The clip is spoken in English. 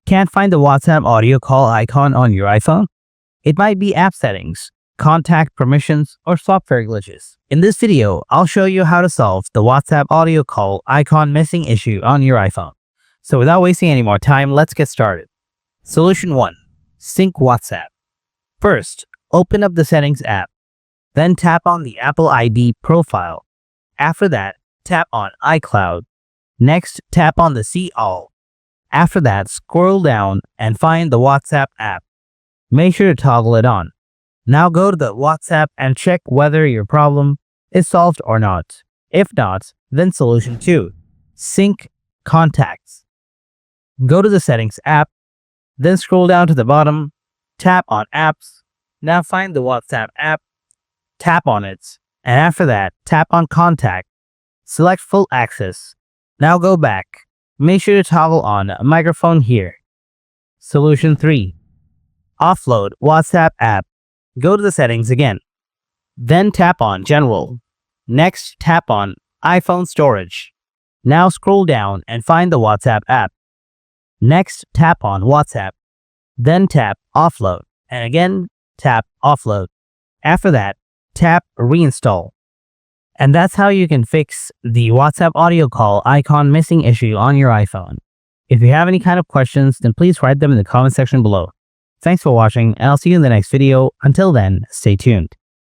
Can't find the WhatsApp audio call icon on your iPhone? It might be app settings, contact permissions, or software glitches. In this video, I'll show you how to solve the WhatsApp audio call icon missing issue on your iPhone. So without wasting any more time, let's get started. Solution 1. Sync WhatsApp. First, open up the Settings app. Then tap on the Apple ID profile. After that, tap on iCloud. Next, tap on the See All. After that, scroll down and find the WhatsApp app. Make sure to toggle it on. Now go to the WhatsApp and check whether your problem is solved or not. If not, then solution 2. Sync contacts. Go to the Settings app, then scroll down to the bottom, tap on Apps. Now find the WhatsApp app, tap on it, and after that, tap on Contact. Select Full Access. Now go back. Make sure to toggle on Microphone here. Solution 3. Offload WhatsApp app. Go to the Settings again. Then tap on General. Next, tap on iPhone Storage. Now scroll down and find the WhatsApp app. Next, tap on WhatsApp. Then tap Offload. And again, tap Offload. After that, tap Reinstall. And that's how you can fix the WhatsApp audio call icon missing issue on your iPhone. If you have any kind of questions, then please write them in the comment section below. Thanks for watching, and I'll see you in the next video. Until then, stay tuned.